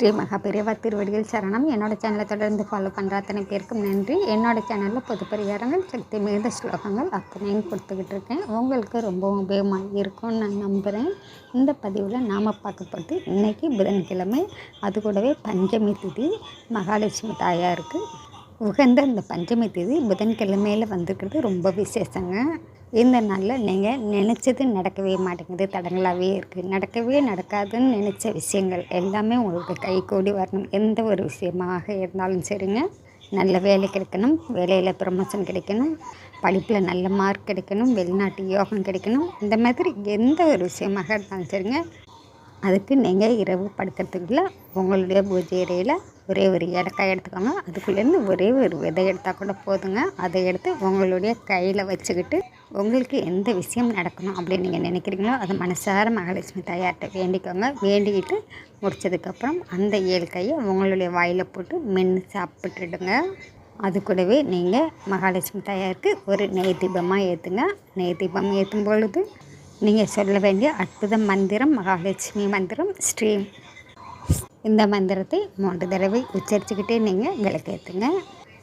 ஸ்ரீ மகாபெரிவா திருவடிகள் சரணம். என்னோடய சேனலை தொடர்ந்து ஃபாலோ பண்ணுற அத்தனை பேருக்கும் நன்றி. என்னோடய சேனலில் பொது பரிகாரங்கள், சக்தி மிகுந்த ஸ்லோகங்கள் அத்தனையும் கொடுத்துக்கிட்டு இருக்கேன். உங்களுக்கு ரொம்பவும் உபயோகமாக இருக்கும்னு நான் நம்புகிறேன். இந்த பதிவில் நாம் பார்க்க போகிறது இன்றைக்கி புதன்கிழமை, அது கூடவே பஞ்சமி திதி, மகாலட்சுமி தாயாருக்கு உகந்த இந்த பஞ்சமி தேதி புதன்கிழமையில் வந்திருக்கிறது ரொம்ப விசேஷங்க. இந்த நாளில் நீங்கள் நினச்சது நடக்கவே மாட்டேங்குது, தடங்களாகவே இருக்குது. நடக்காதுன்னு நினச்ச விஷயங்கள் எல்லாமே உங்களுக்கு கைகூடி வரணும். எந்த ஒரு விஷயமாக இருந்தாலும் சரிங்க. நல்ல வேலை கிடைக்கணும், வேலையில் ப்ரமோஷன் கிடைக்கணும், படிப்பில் நல்ல மார்க் கிடைக்கணும், வெளிநாட்டு யோகம் கிடைக்கணும், இந்த மாதிரி எந்த ஒரு விஷயமாக இருந்தாலும் சரிங்க. அதுக்கு நீங்கள் இரவு படுக்கிறதுக்குள்ளே உங்களுடைய பூஜை அறையில் ஒரே ஒரு இடக்காய் எடுத்துக்கோங்க. அதுக்குள்ளேருந்து ஒரே ஒரு விதை எடுத்தால் கூட போதுங்க. அதை எடுத்து உங்களுடைய கையில் வச்சுக்கிட்டு உங்களுக்கு எந்த விஷயம் நடக்கணும் அப்படின்னு நீங்கள் நினைக்கிறீங்களோ அதை மனசார மகாலட்சுமி தாயார்கிட்ட வேண்டிக்கோங்க. வேண்டிக்கிட்டு முடித்ததுக்கப்புறம் அந்த 7 கையை உங்களுடைய வாயில் போட்டு மென்று சாப்பிட்டுடுங்க. அது கூடவே நீங்கள் மகாலட்சுமி தாயாருக்கு ஒரு நெய் தீபமாக ஏற்றுங்க. நெய் தீபம் ஏற்றும் பொழுது நீங்கள் சொல்ல வேண்டிய அற்புத மந்திரம் மகாலட்சுமி மந்திரம் ஸ்ரீம். இந்த மந்திரத்தை 3 தடவை உச்சரிச்சுக்கிட்டே நீங்கள் விளக்கேற்றுங்க.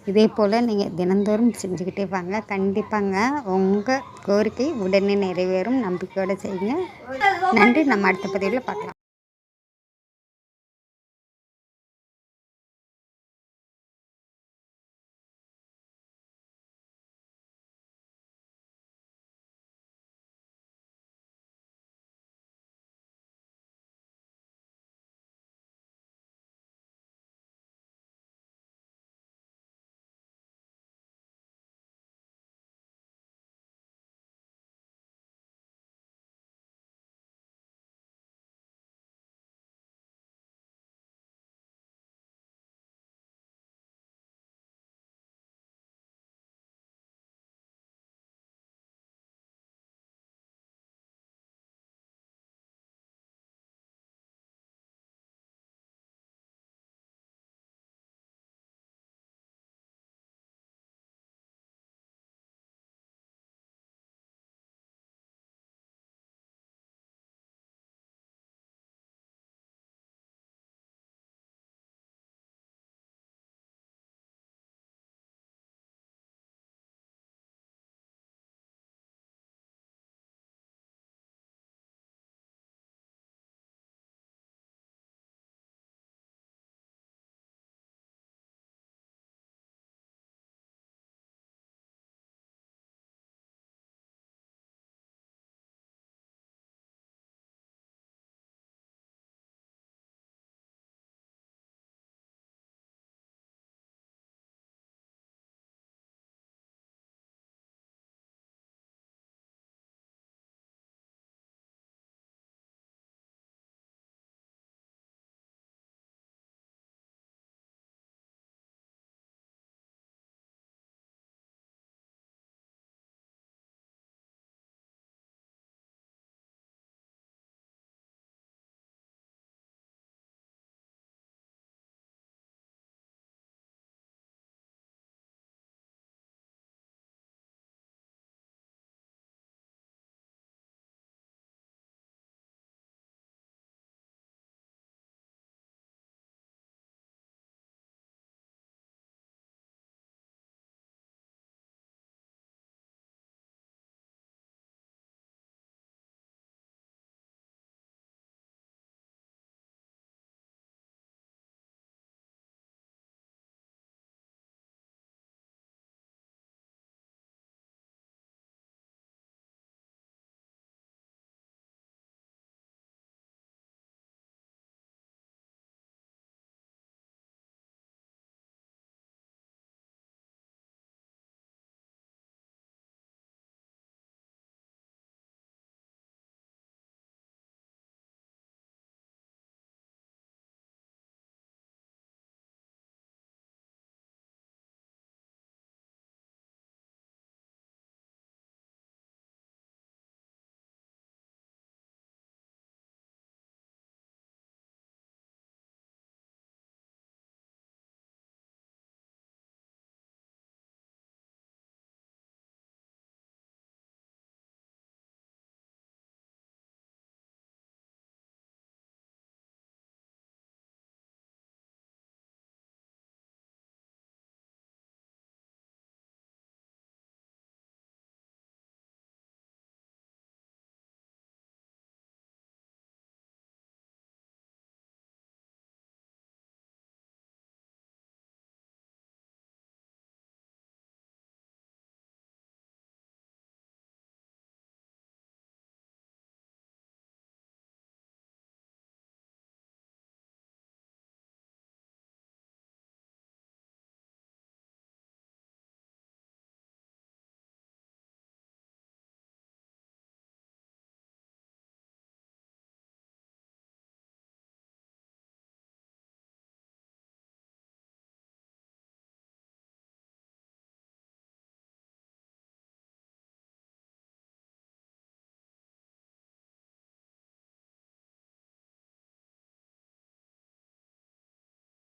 இதே போல் நீங்கள் தினந்தோறும் செஞ்சுக்கிட்டே வாங்க. கண்டிப்பாங்க உங்கள் கோரிக்கை உடனே நிறைவேறும். நம்பிக்கையோடு செய்யுங்க. நன்றி. நம்ம அடுத்த பதிவில் பார்க்கலாம்.